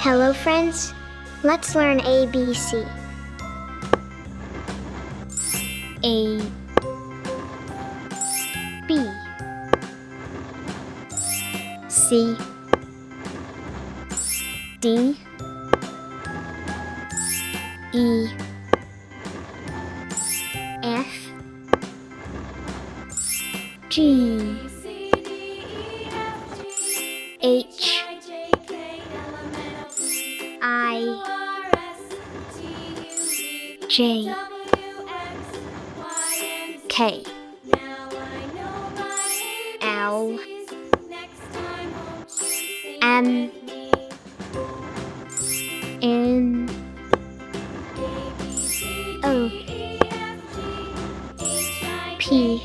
Hello friends, let's learn ABC. A, B, C, D, E, F, G, H, I, J, K, L, M, N, O, P,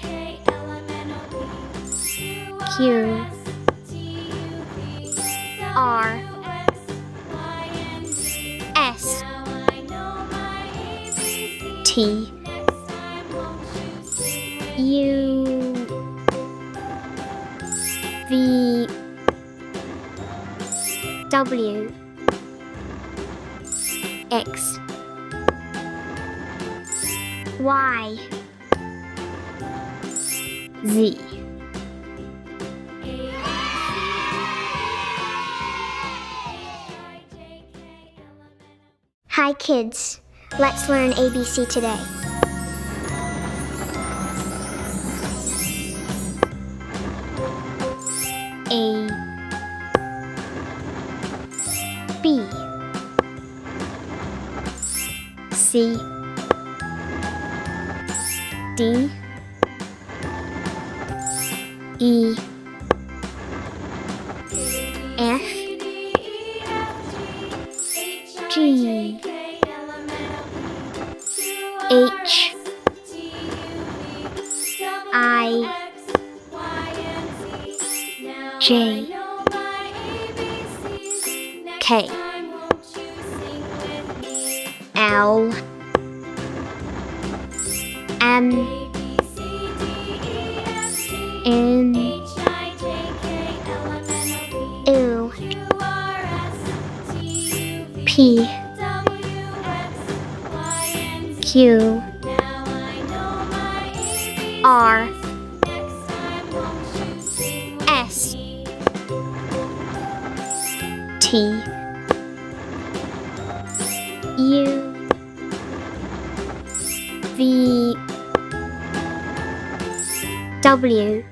Q, R, S, T, U, V, W, X, Y, Z. Hi kids, let's learn ABC today. A, B, C, D, E, F, G, H, I, J, K, L, M, N, O, P, Q, R, S, T, U, V, W,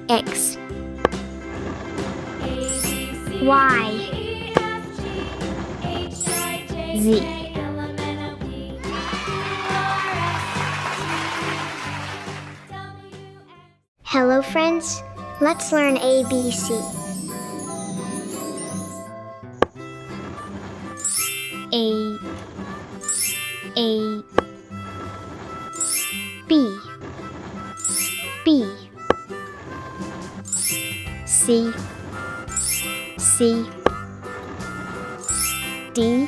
X, Y, Z. Hello friends, let's learn ABC. A, B, C, D,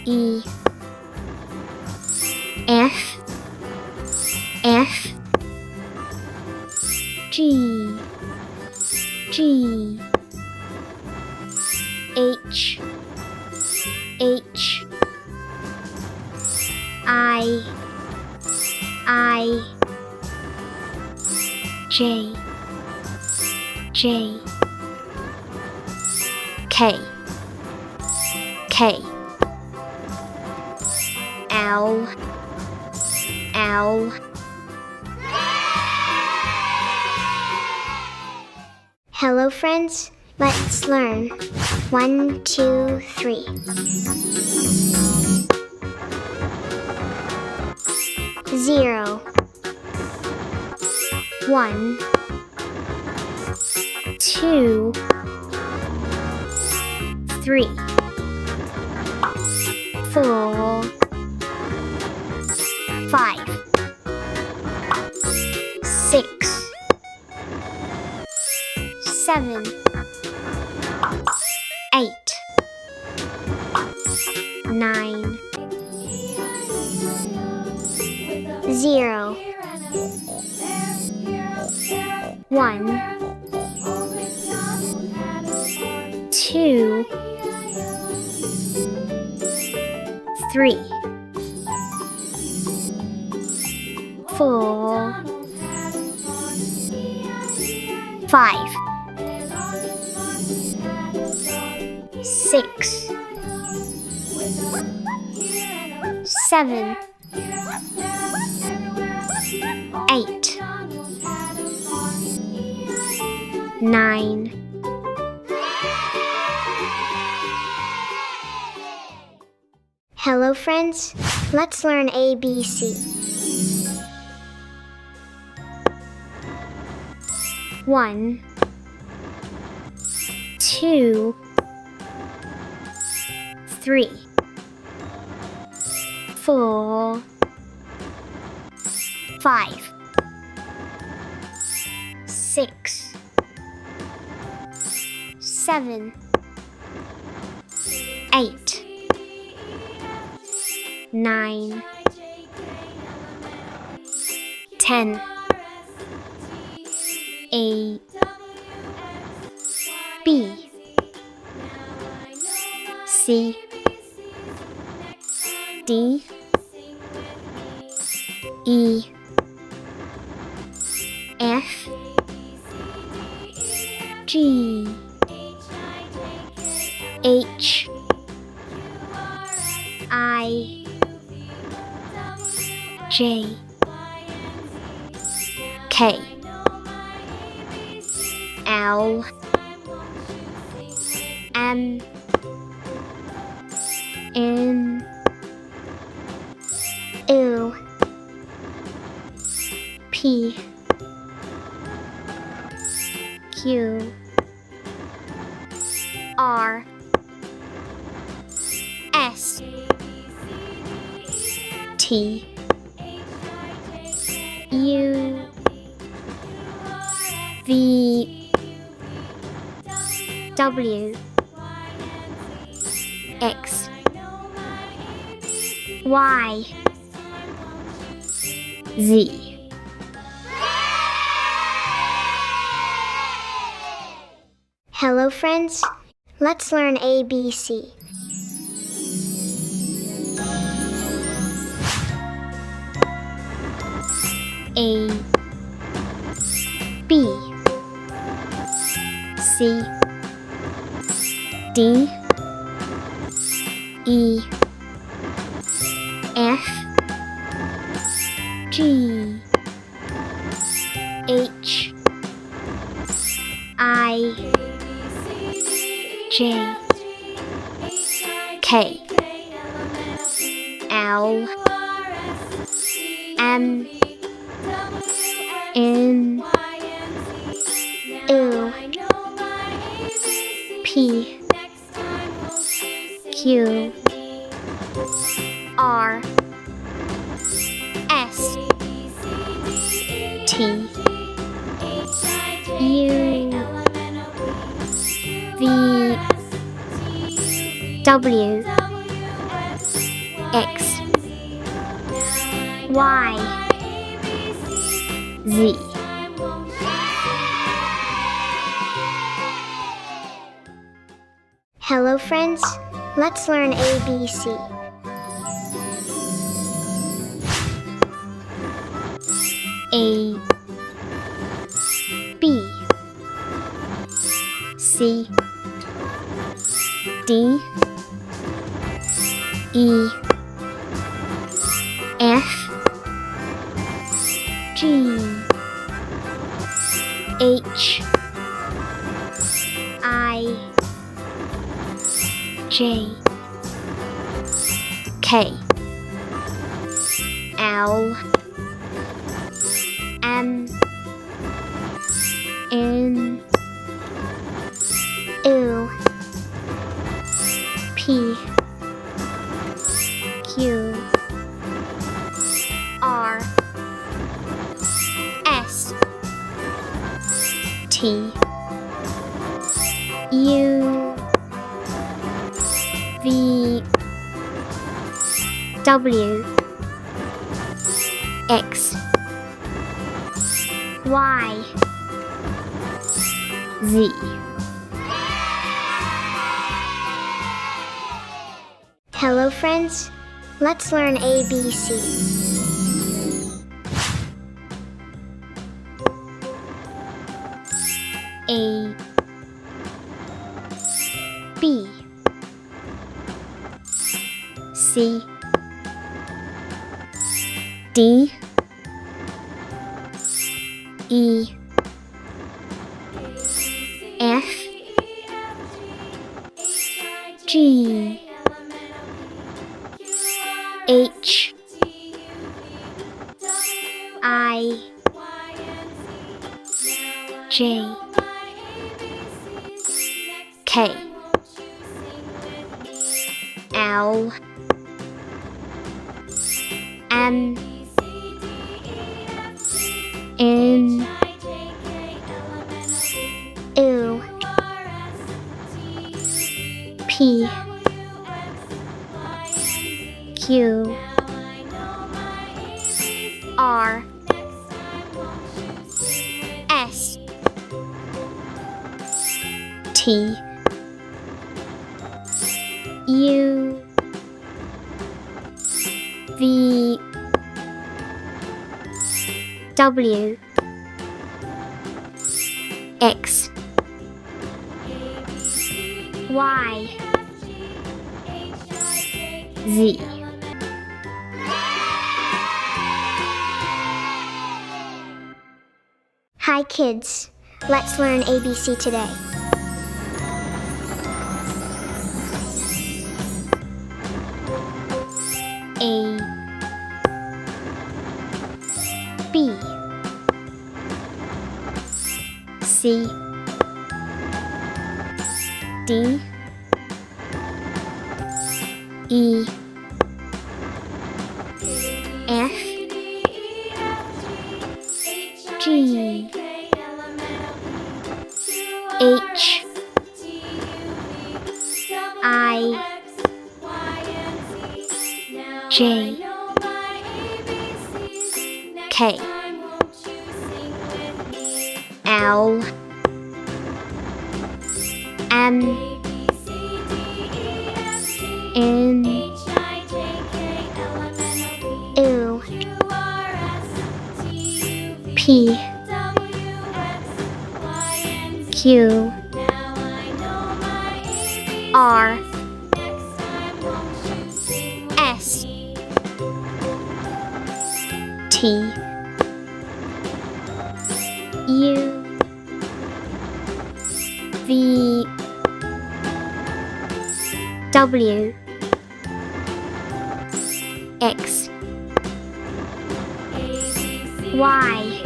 E, F, G, H, I, J, K, L, Hello friends, let's learn. 1, 2, 3. 0, 1, 2, 3, 4, 5, 6, 7, 8, 9, 0. 1, 2, 3, 4, 5, 6, 7, 8, 9. Hello friends, let's learn ABC. 1, 2, 3, 4, 5, 6, 7, 8, 9, 10, A, B, C, D, E, F, G, H, I, J, K, L, M, N, O, P, Q, R, S, T, U, V, W, X, Y, Z. Hello friends, let's learn ABC. A, B, C, D, E, F, G, H, I, J, K, L, M, N, O, P, Q, R, S, T, U, V, W, X, Y, Z. Hello friends, let's learn ABC. A, B, C, D, E, F, G, H, I, J, K, L, M, N, O, P, Q, R, S, T, U, V, W, X, Y, Z. Hello friends, let's learn ABC. A, B, C, D, E, F, G, H, I, J, K, L, M, N, O, P, Q, R, S, T, U, V, W, X, Y, Z. Hi kids, let's learn ABC today. A, B, C, D, E, F, G, H, I, J, K, L, M, N, O, P, Q, R, S, T, U, V, W, X, Y,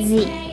Z.